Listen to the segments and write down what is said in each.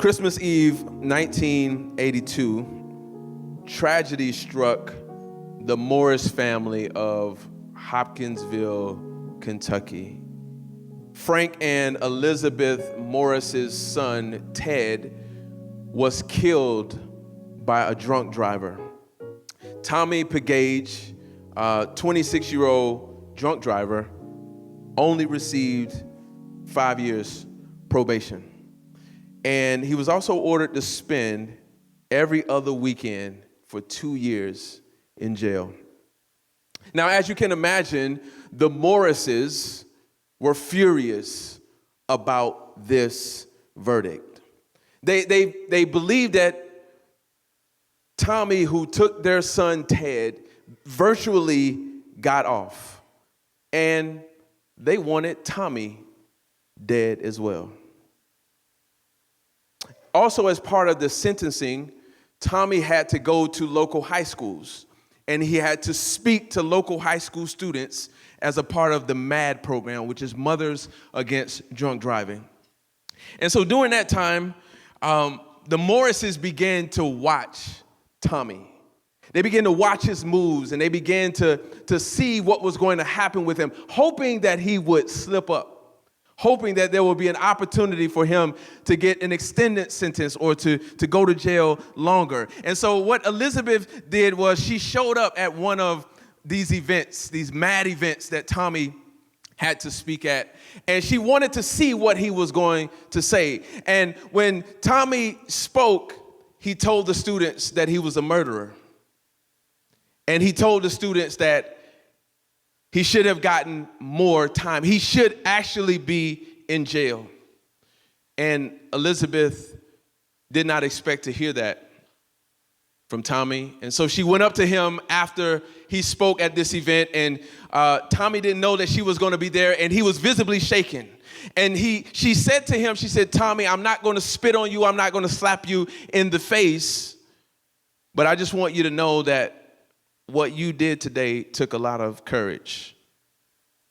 Christmas Eve, 1982, tragedy struck the Morris family of Hopkinsville, Kentucky. Frank and Elizabeth Morris's son, Ted, was killed by a drunk driver. Tommy Pagage, 26-year-old drunk driver, only received 5 years probation. And he was also ordered to spend every other weekend for 2 years in jail. Now, as you can imagine, the Morrises were furious about this verdict. They believed that Tommy, who took their son Ted, virtually got off. And they wanted Tommy dead as well. Also, as part of the sentencing, Tommy had to go to local high schools, and he had to speak to local high school students as a part of the MAD program, which is Mothers Against Drunk Driving. And so during that time, the Morrises began to watch Tommy. They began to watch his moves, and they began to see what was going to happen with him, hoping that he would slip up, hoping that there would be an opportunity for him to get an extended sentence or to go to jail longer. And so what Elizabeth did was she showed up at one of these events, these MAD events that Tommy had to speak at, and she wanted to see what he was going to say. And when Tommy spoke, he told the students that he was a murderer. And he told the students that he should have gotten more time. He should actually be in jail. And Elizabeth did not expect to hear that from Tommy. And so she went up to him after he spoke at this event, and Tommy didn't know that she was going to be there, and he was visibly shaken. And she said to him, she said, "Tommy, I'm not going to spit on you. I'm not going to slap you in the face. But I just want you to know that what you did today took a lot of courage."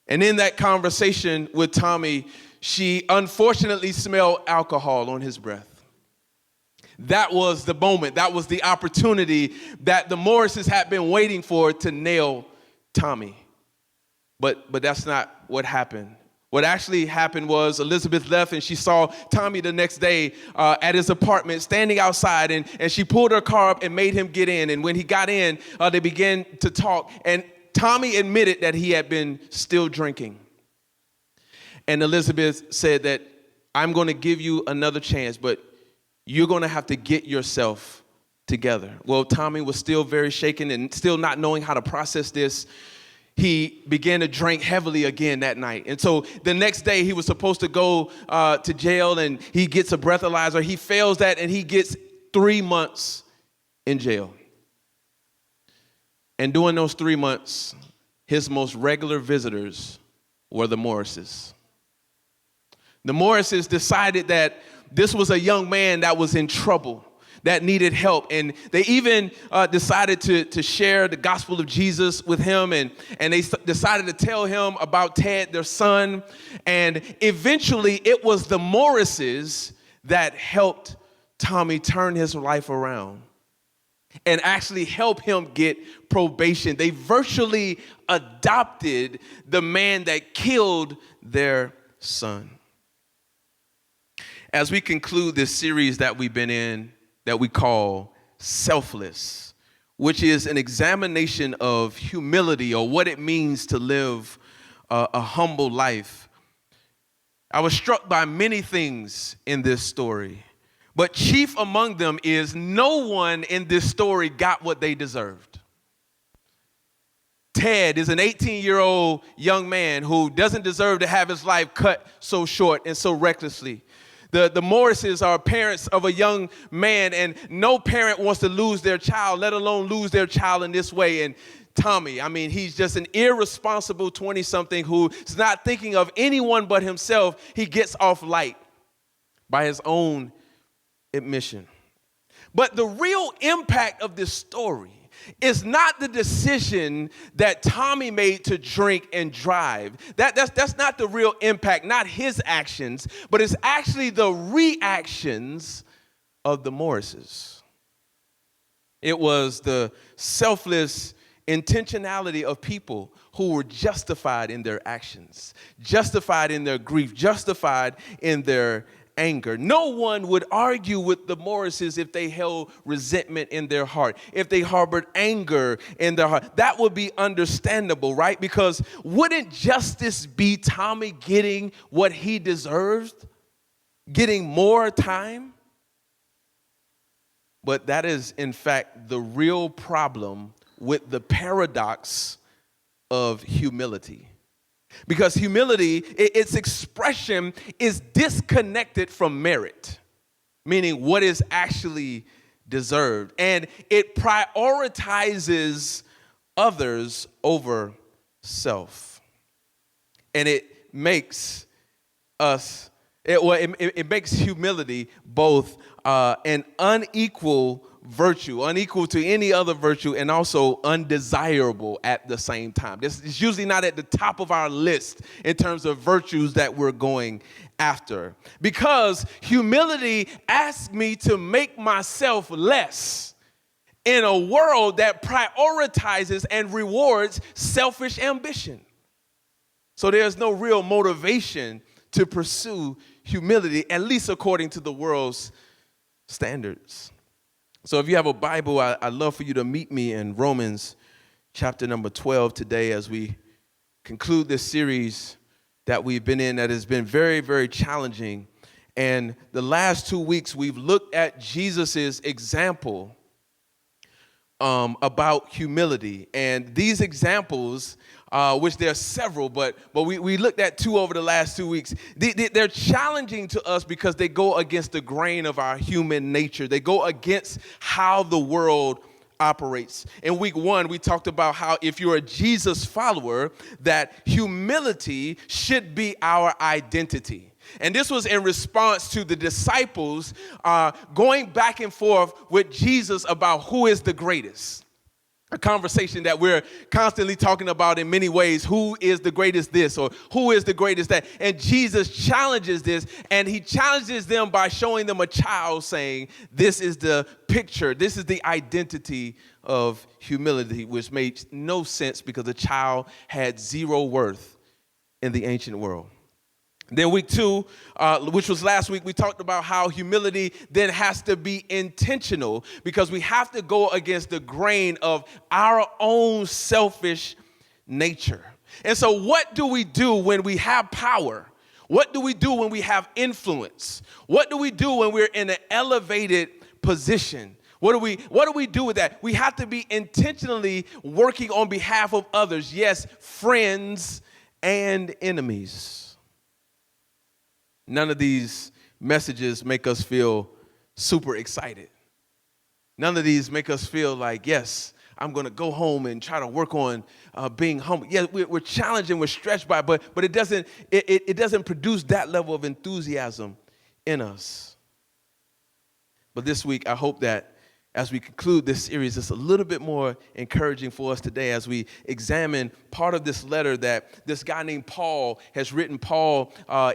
And in that conversation with Tommy, she unfortunately smelled alcohol on his breath. That was the moment, that was the opportunity that the Morrises had been waiting for to nail Tommy. But that's not what happened. What actually happened was Elizabeth left, and she saw Tommy the next day at his apartment standing outside, and she pulled her car up and made him get in. And when he got in, they began to talk, and Tommy admitted that he had been still drinking. And Elizabeth said that, "I'm going to give you another chance, but you're going to have to get yourself together." Well, Tommy was still very shaken and still not knowing how to process this. He began to drink heavily again that night. And so the next day he was supposed to go to jail, and he gets a breathalyzer. He fails that, and he gets 3 months in jail. And during those 3 months, his most regular visitors were the Morrises. The Morrises decided that this was a young man that was in trouble, that needed help. And they even decided to share the gospel of Jesus with him. And they decided to tell him about Ted, their son. And eventually it was the Morrises that helped Tommy turn his life around and actually help him get probation. They virtually adopted the man that killed their son. As we conclude this series that we've been in, that we call Selfless, which is an examination of humility, or what it means to live a humble life, I was struck by many things in this story. But chief among them is no one in this story got what they deserved. Ted is an 18-year-old young man who doesn't deserve to have his life cut so short and so recklessly. The Morrises are parents of a young man, and no parent wants to lose their child, let alone lose their child in this way. And Tommy, I mean, he's just an irresponsible 20-something who's not thinking of anyone but himself. He gets off light by his own admission. But the real impact of this story is not the decision that Tommy made to drink and drive. That's not the real impact, not his actions, but it's actually the reactions of the Morrises. It was the selfless intentionality of people who were justified in their actions, justified in their grief, justified in their anger. No one would argue with the Morrises if they held resentment in their heart, if they harbored anger in their heart. That would be understandable, right? Because wouldn't justice be Tommy getting what he deserved, getting more time? But that is, in fact, the real problem with the paradox of humility. Because humility, its expression is disconnected from merit, meaning what is actually deserved. And it prioritizes others over self. And it makes it makes humility both an unequal virtue, unequal to any other virtue, and also undesirable at the same time. This is usually not at the top of our list in terms of virtues that we're going after. Because humility asks me to make myself less in a world that prioritizes and rewards selfish ambition. So there's no real motivation to pursue humility, at least according to the world's standards. So if you have a Bible, I'd love for you to meet me in Romans chapter number 12 today as we conclude this series that we've been in that has been very, very challenging. And the last 2 weeks, we've looked at Jesus's example about humility. And these examples, which there are several, but we looked at two over the last 2 weeks. They're challenging to us because they go against the grain of our human nature. They go against how the world operates. In week 1, we talked about how if you're a Jesus follower, that humility should be our identity. And this was in response to the disciples going back and forth with Jesus about who is the greatest. A conversation that we're constantly talking about in many ways. Who is the greatest this or who is the greatest that? And Jesus challenges this, and he challenges them by showing them a child saying, this is the picture, this is the identity of humility, which made no sense because the child had zero worth in the ancient world. Then week 2, which was last week, we talked about how humility then has to be intentional because we have to go against the grain of our own selfish nature. And so what do we do when we have power? What do we do when we have influence? What do we do when we're in an elevated position? What do we do with that? We have to be intentionally working on behalf of others. Yes, friends and enemies. None of these messages make us feel super excited. None of these make us feel like, yes, I'm going to go home and try to work on being humble. Yeah, we're challenged and we're stretched by it, but it doesn't produce that level of enthusiasm in us. But this week, I hope that as we conclude this series, it's a little bit more encouraging for us today as we examine part of this letter that this guy named Paul has written. Paul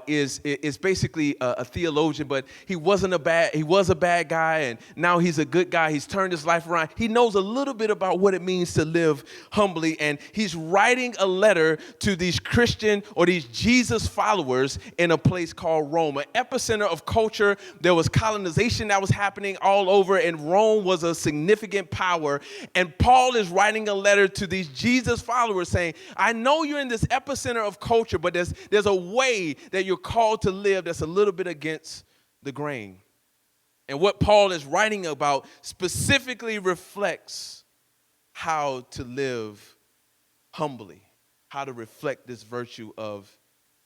is basically a theologian, but he was a bad guy, and now he's a good guy. He's turned his life around. He knows a little bit about what it means to live humbly, and he's writing a letter to these Christian or these Jesus followers in a place called Rome, an epicenter of culture. There was colonization that was happening all over, and Rome was a significant power. And Paul is writing a letter to these Jesus followers saying, I know you're in this epicenter of culture, but there's a way that you're called to live that's a little bit against the grain. And what Paul is writing about specifically reflects how to live humbly, how to reflect this virtue of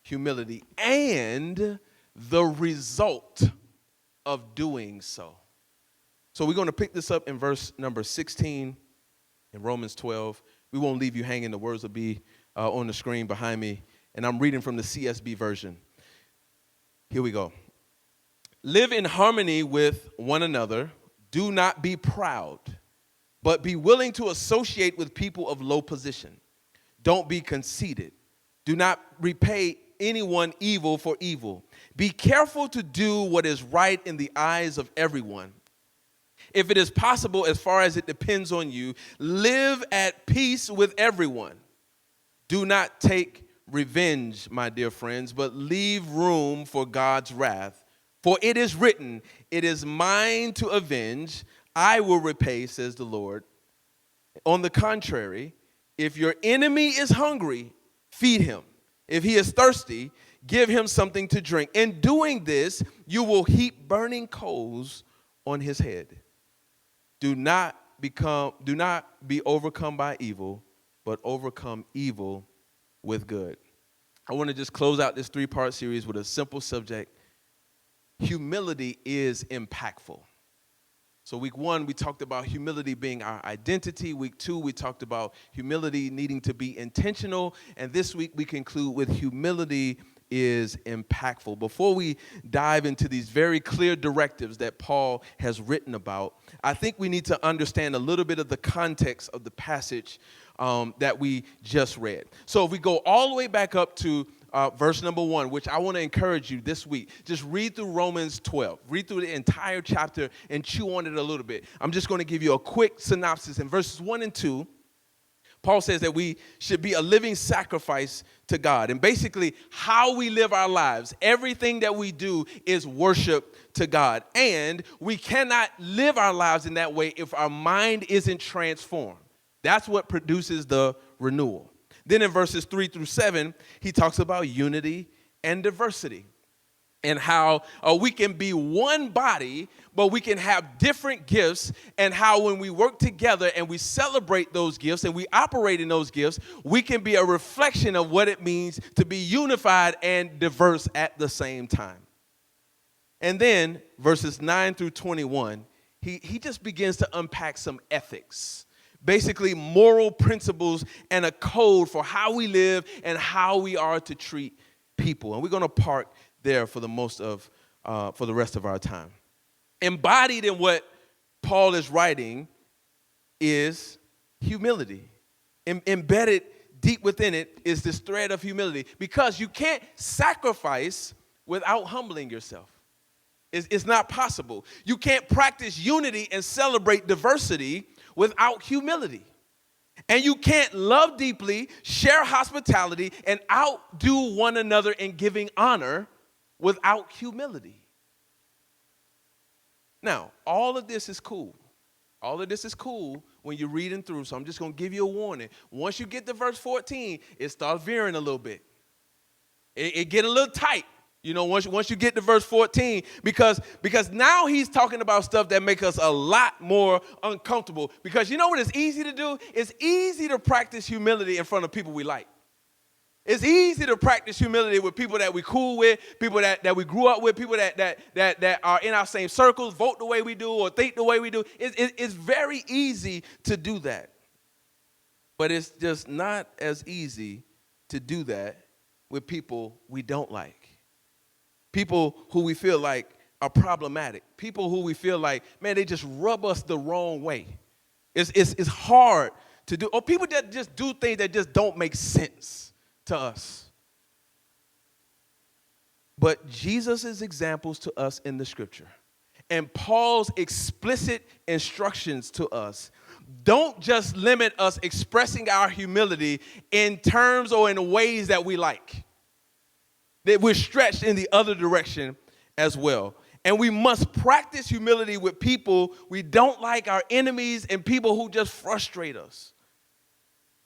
humility and the result of doing so. So we're going to pick this up in verse number 16 in Romans 12. We won't leave you hanging. The words will be on the screen behind me. And I'm reading from the CSB version. Here we go. Live in harmony with one another. Do not be proud, but be willing to associate with people of low position. Don't be conceited. Do not repay anyone evil for evil. Be careful to do what is right in the eyes of everyone. If it is possible, as far as it depends on you, live at peace with everyone. Do not take revenge, my dear friends, but leave room for God's wrath. For it is written, it is mine to avenge, I will repay, says the Lord. On the contrary, if your enemy is hungry, feed him. If he is thirsty, give him something to drink. In doing this, you will heap burning coals on his head. Do not be overcome by evil, but overcome evil with good. I want to just close out this 3-part series with a simple subject. Humility is impactful. So week 1, we talked about humility being our identity. Week 2, we talked about humility needing to be intentional. And this week, we conclude with humility is impactful. Before we dive into these very clear directives that Paul has written about, I think we need to understand a little bit of the context of the passage that we just read. So if we go all the way back up to verse number 1, which I want to encourage you this week, just read through Romans 12. Read through the entire chapter and chew on it a little bit. I'm just going to give you a quick synopsis. In verses 1 and 2, Paul says that we should be a living sacrifice to God. And basically, how we live our lives, everything that we do is worship to God. And we cannot live our lives in that way if our mind isn't transformed. That's what produces the renewal. Then in verses 3 through 7, he talks about unity and diversity and how we can be one body, but we can have different gifts, and how when we work together and we celebrate those gifts and we operate in those gifts, we can be a reflection of what it means to be unified and diverse at the same time. And then verses 9 through 21, he just begins to unpack some ethics. Basically, moral principles and a code for how we live and how we are to treat people. And we're going to park there for the rest of our time. Embodied in what Paul is writing is humility. Embedded deep within it is this thread of humility, because you can't sacrifice without humbling yourself. It's not possible. You can't practice unity and celebrate diversity without humility. And you can't love deeply, share hospitality, and outdo one another in giving honor without humility. Now, all of this is cool. All of this is cool when you're reading through, so I'm just going to give you a warning. Once you get to verse 14, it starts veering a little bit. It get a little tight. You know, once you get to verse 14, because now he's talking about stuff that make us a lot more uncomfortable. Because you know what it's easy to do? It's easy to practice humility in front of people we like. It's easy to practice humility with people that we cool with, people that we grew up with, people that are in our same circles, vote the way we do or think the way we do. It's very easy to do that. But it's just not as easy to do that with people we don't like. People who we feel like are problematic. People who we feel like, man, they just rub us the wrong way. It's hard to do. Or people that just do things that just don't make sense to us. But Jesus' examples to us in the scripture and Paul's explicit instructions to us don't just limit us expressing our humility in terms or in ways that we like. That we're stretched in the other direction as well. And we must practice humility with people we don't like, our enemies, and people who just frustrate us.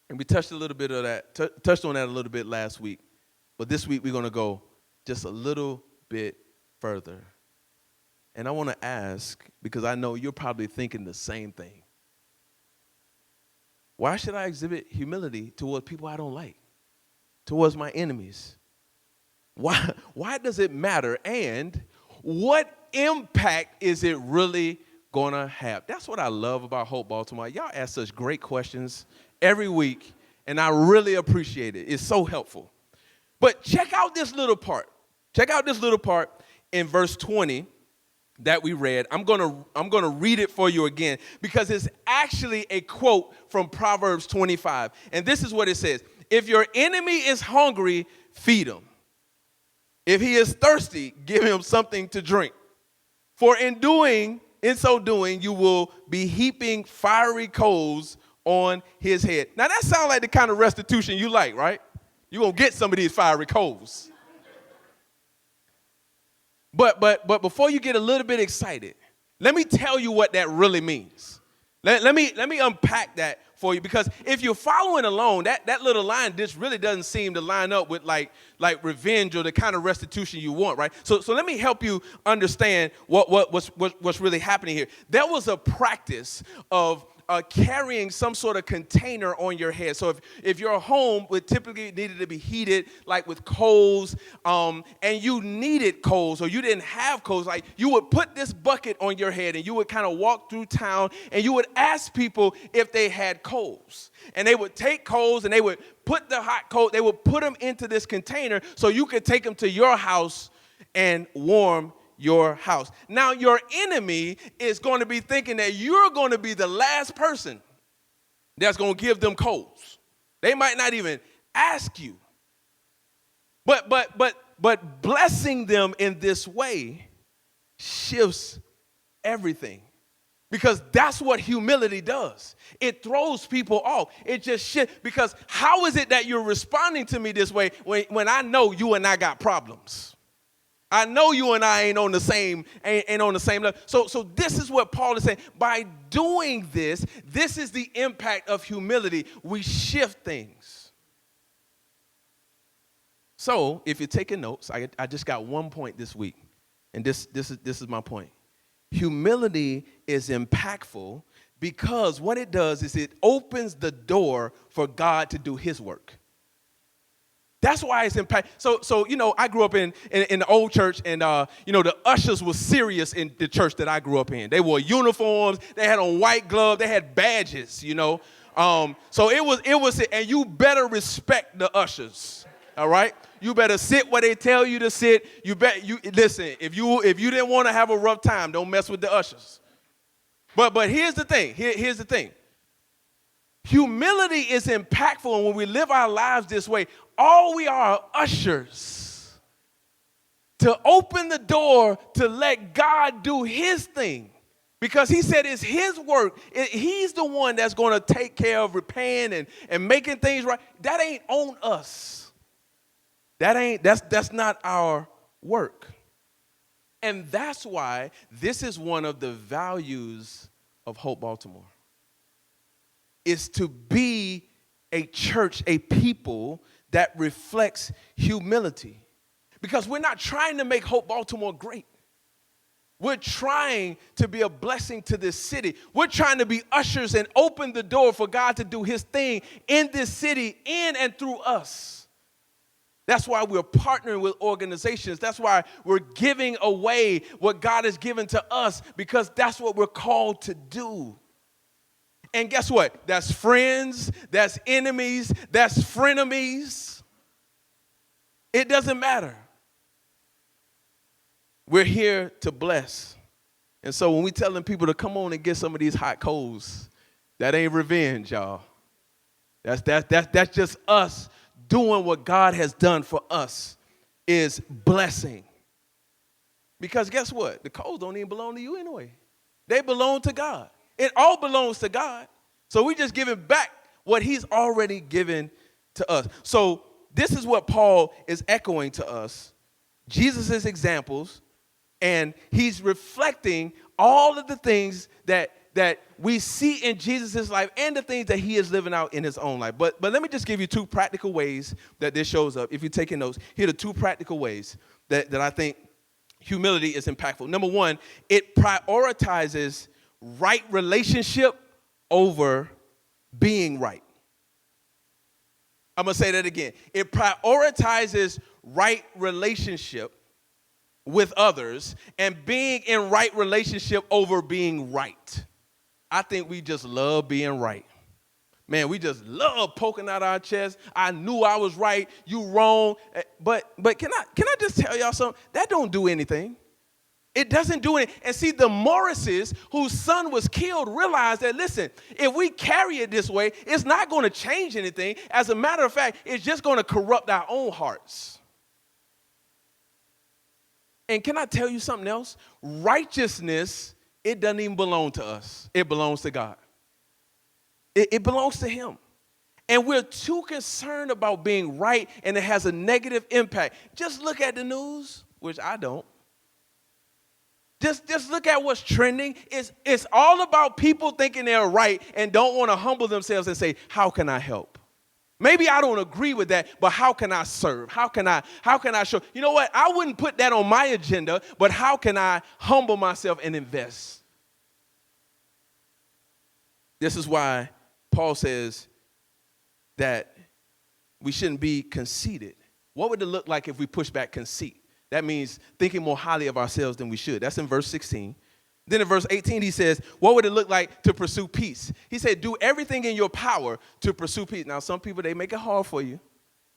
And we touched a little bit of that, touched on that a little bit last week. But this week we're going to go just a little bit further. And I want to ask, because I know you're probably thinking the same thing. Why should I exhibit humility towards people I don't like? Towards my enemies? Why does it matter? And what impact is it really going to have? That's what I love about Hope Baltimore. Y'all ask such great questions every week, and I really appreciate it. It's so helpful. But check out this little part. Check out this little part in verse 20 that we read. I'm gonna read it for you again because it's actually a quote from Proverbs 25. And this is what it says. If your enemy is hungry, feed him. If he is thirsty, give him something to drink. For in doing In so doing, you will be heaping fiery coals on his head. Now, that sounds like the kind of restitution you like, right? You're going to get some of these fiery coals. But before you get a little bit excited, let me tell you what that really means. Let me unpack that for you, because if you're following along, that little line just really doesn't seem to line up with like revenge or the kind of restitution you want, right? So let me help you understand what's really happening here. There was a practice of carrying some sort of container on your head. So if your home would typically needed to be heated, like with coals, and you needed coals or you didn't have coals, like you would put this bucket on your head and you would kind of walk through town and you would ask people if they had coals. And they would take coals and they would put the hot coal, they would put them into this container so you could take them to your house and warm your house. Now, your enemy is going to be thinking that you're going to be the last person that's going to give them coals. They might not even ask you. But blessing them in this way shifts everything. Because that's what humility does. It throws people off. It just shifts. Because how is it that you're responding to me this way when I know you and I got problems? I know you and I ain't on the same level. So this is what Paul is saying. By doing this is the impact of humility. We shift things. So if you're taking notes, I just got one point this week, and this is my point. Humility is impactful because what it does is it opens the door for God to do his work. That's why it's impactful. So I grew up in the old church, and the ushers were serious in the church that I grew up in. They wore uniforms, they had on white gloves, they had badges, So it was, and you better respect the ushers. All right? You better sit where they tell you to sit. Listen, if you didn't want to have a rough time, don't mess with the ushers. But here's the thing. Here's the thing. Humility is impactful, and when we live our lives this way, all we are ushers to open the door to let God do his thing. Because he said it's his work. He's the one that's going to take care of repaying and making things right. That ain't on us. That's not our work. And that's why this is one of the values of Hope Baltimore. Is to be a church, a people that reflects humility. Because we're not trying to make Hope Baltimore great. We're trying to be a blessing to this city. We're trying to be ushers and open the door for God to do his thing in this city, in and through us. That's why we're partnering with organizations. That's why we're giving away what God has given to us, because that's what we're called to do. And guess what? That's friends, that's enemies, that's frenemies. It doesn't matter. We're here to bless. And so when we're telling people to come on and get some of these hot coals, that ain't revenge, y'all. That's just us doing what God has done for us, is blessing. Because guess what? The coals don't even belong to you anyway. They belong to God. It all belongs to God. So we just giving back what he's already given to us. So this is what Paul is echoing to us, Jesus' examples, and he's reflecting all of the things that we see in Jesus' life and the things that he is living out in his own life. But let me just give you two practical ways that this shows up. If you're taking notes, here are the two practical ways that I think humility is impactful. Number one, it prioritizes right relationship over being right. I'm going to say that again. It prioritizes right relationship with others and being in right relationship over being right. I think we just love being right. Man, we just love poking out our chest. I knew I was right, you wrong. But can I just tell y'all something? That don't do anything. It doesn't do it. And see, the Morrises, whose son was killed, realized that, listen, if we carry it this way, it's not going to change anything. As a matter of fact, it's just going to corrupt our own hearts. And can I tell you something else? Righteousness it doesn't even belong to us. It belongs to God. It belongs to him. And we're too concerned about being right, and it has a negative impact. Just look at the news, which I don't. Just look at what's trending. It's all about people thinking they're right and don't want to humble themselves and say, how can I help? Maybe I don't agree with that, but how can I serve? How can I show? You know what? I wouldn't put that on my agenda, but how can I humble myself and invest? This is why Paul says that we shouldn't be conceited. What would it look like if we push back conceit? That means thinking more highly of ourselves than we should. That's in verse 16. Then in verse 18, he says, what would it look like to pursue peace? He said, do everything in your power to pursue peace. Now, some people, they make it hard for you.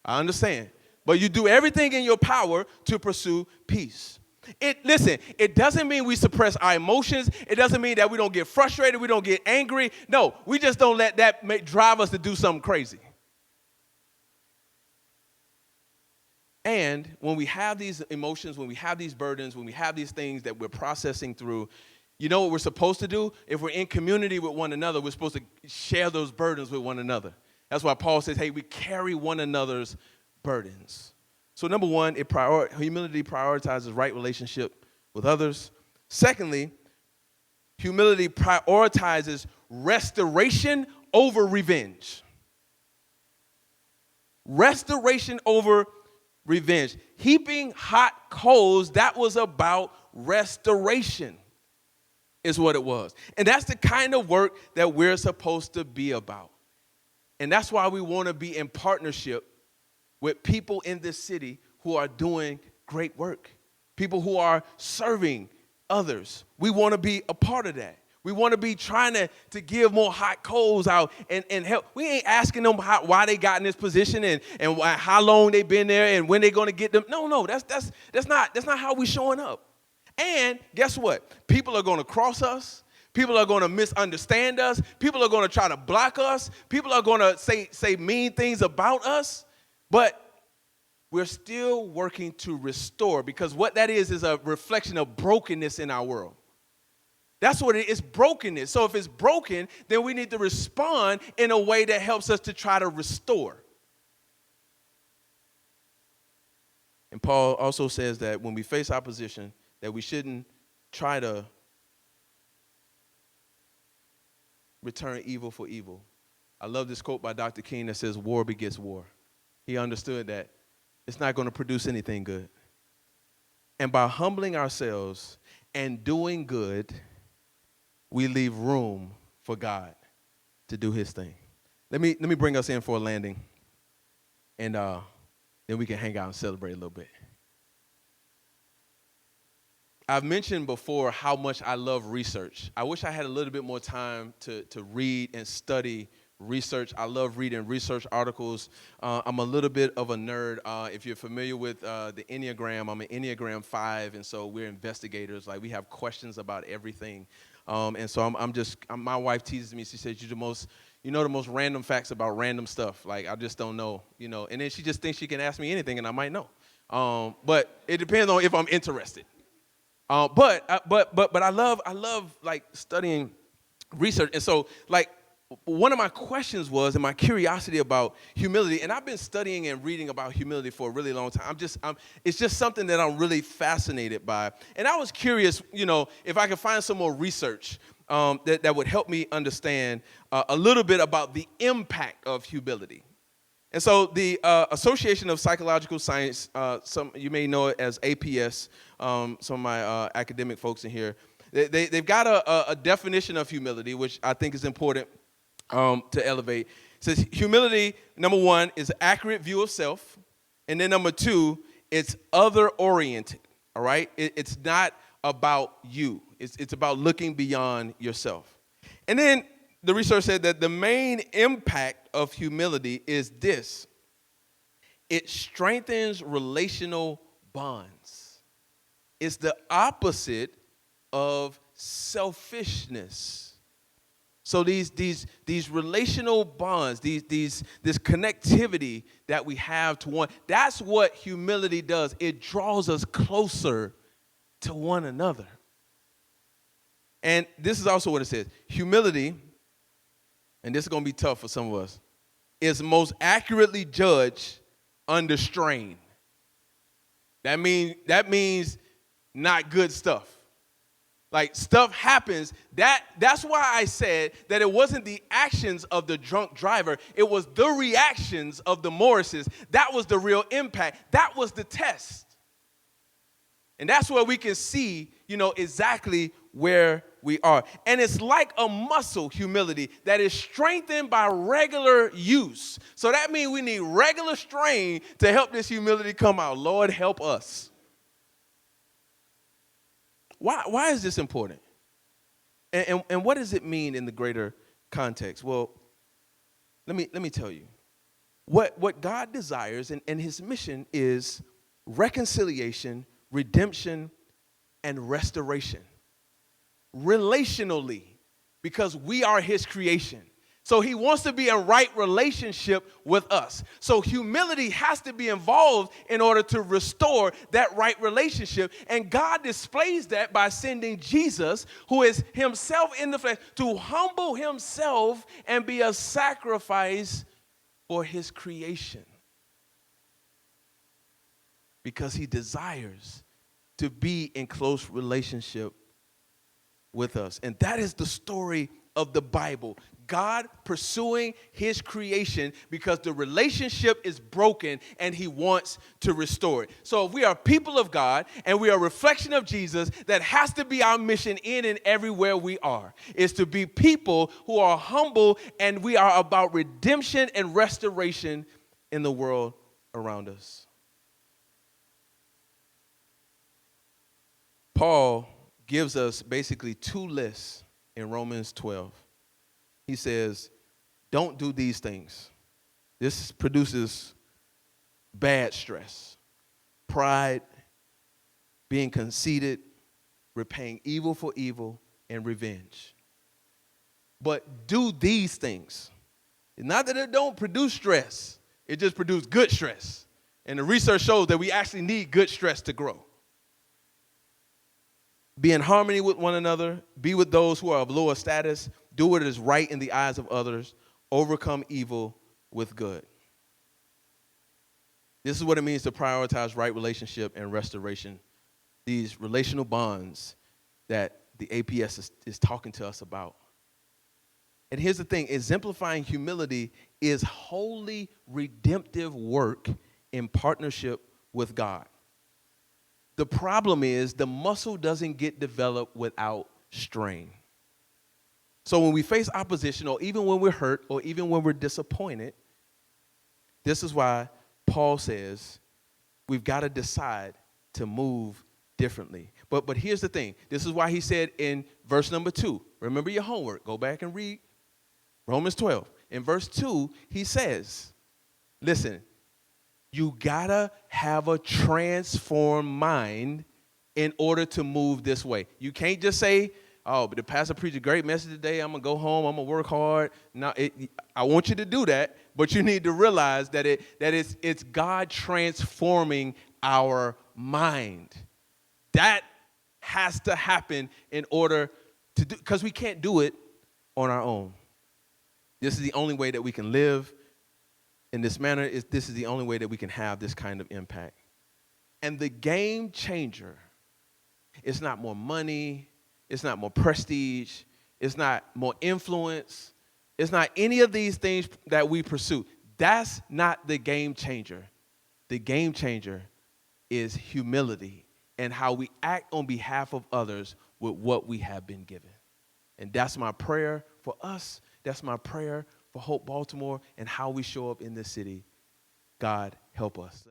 I understand. But you do everything in your power to pursue peace. Listen, it doesn't mean we suppress our emotions. It doesn't mean that we don't get frustrated, we don't get angry. No, we just don't let that drive us to do something crazy. And when we have these emotions, when we have these burdens, when we have these things that we're processing through, you know what we're supposed to do? If we're in community with one another, we're supposed to share those burdens with one another. That's why Paul says, hey, we carry one another's burdens. So number one, humility prioritizes right relationship with others. Secondly, humility prioritizes restoration over revenge. Restoration over revenge. Heaping hot coals, that was about restoration, is what it was. And that's the kind of work that we're supposed to be about. And that's why we want to be in partnership with people in this city who are doing great work, people who are serving others. We want to be a part of that. We want to be trying to give more hot coals out and help. We ain't asking them why they got in this position and how long they've been there and when they're going to get them. No, that's not how we showing up. And guess what? People are going to cross us. People are going to misunderstand us. People are going to try to block us. People are going to say mean things about us. But we're still working to restore, because what that is a reflection of brokenness in our world. That's what it is, brokenness. So if it's broken, then we need to respond in a way that helps us to try to restore. And Paul also says that when we face opposition, that we shouldn't try to return evil for evil. I love this quote by Dr. King that says, war begets war. He understood that it's not going to produce anything good. And by humbling ourselves and doing good, we leave room for God to do his thing. Let me bring us in for a landing, and then we can hang out and celebrate a little bit. I've mentioned before how much I love research. I wish I had a little bit more time to read and study research. I love reading research articles. I'm a little bit of a nerd. If you're familiar with the Enneagram, I'm an Enneagram 5, and so we're investigators. Like, we have questions about everything. And so my wife teases me. She says, the most random facts about random stuff. Like, I just don't know, and then she just thinks she can ask me anything and I might know. But it depends on if I'm interested. But I love like studying research. And so, like, one of my questions was, and my curiosity about humility, and I've been studying and reading about humility for a really long time. It's just something that I'm really fascinated by. And I was curious, if I could find some more research that would help me understand a little bit about the impact of humility. And so the Association of Psychological Science, some you may know it as APS, some of my academic folks in here, they've got a definition of humility, which I think is important to elevate. It says humility, number one, is an accurate view of self. And then number two, it's other-oriented, all right? It's not about you. It's about looking beyond yourself. And then the research said that the main impact of humility is this. It strengthens relational bonds. It's the opposite of selfishness. So these relational bonds, this connectivity that we have to one, that's what humility does. It draws us closer to one another. And this is also what it says. Humility, and this is going to be tough for some of us, is most accurately judged under strain. That means not good stuff. Like, stuff happens. That's why I said that it wasn't the actions of the drunk driver. It was the reactions of the Morrises. That was the real impact. That was the test. And that's where we can see, exactly where we are. And it's like a muscle, humility, that is strengthened by regular use. So that means we need regular strain to help this humility come out. Lord, help us. Why is this important? And what does it mean in the greater context? Well, let me tell you. What God desires and his mission is reconciliation, redemption, and restoration. Relationally, because we are his creation. So he wants to be in right relationship with us. So humility has to be involved in order to restore that right relationship. And God displays that by sending Jesus, who is himself in the flesh, to humble himself and be a sacrifice for his creation. Because he desires to be in close relationship with us. And that is the story of the Bible. God pursuing his creation because the relationship is broken and he wants to restore it. So if we are people of God and we are a reflection of Jesus, that has to be our mission in and everywhere we are, is to be people who are humble, and we are about redemption and restoration in the world around us. Paul gives us basically two lists in Romans 12. He says, don't do these things. This produces bad stress, pride, being conceited, repaying evil for evil, and revenge. But do these things. Not that it don't produce stress, it just produces good stress. And the research shows that we actually need good stress to grow. Be in harmony with one another. Be with those who are of lower status. Do what is right in the eyes of others. Overcome evil with good. This is what it means to prioritize right relationship and restoration. These relational bonds that the APS is talking to us about. And here's the thing. Exemplifying humility is wholly redemptive work in partnership with God. The problem is the muscle doesn't get developed without strain. So when we face opposition, or even when we're hurt, or even when we're disappointed, this is why Paul says we've got to decide to move differently. But here's the thing. This is why he said in verse number 2, remember your homework. Go back and read Romans 12. In verse 2, he says, listen, you gotta have a transformed mind in order to move this way. You can't just say, oh, but the pastor preached a great message today. I'm going to go home. I'm going to work hard. No, I want you to do that, but you need to realize that it's God transforming our mind. That has to happen in order to do, because we can't do it on our own. This is the only way that we can live in this manner. This is the only way that we can have this kind of impact. And the game changer, it's not more money, it's not more prestige, it's not more influence, it's not any of these things that we pursue. That's not the game changer. The game changer is humility and how we act on behalf of others with what we have been given. And that's my prayer for us. That's my prayer for Hope Baltimore and how we show up in this city. God, help us.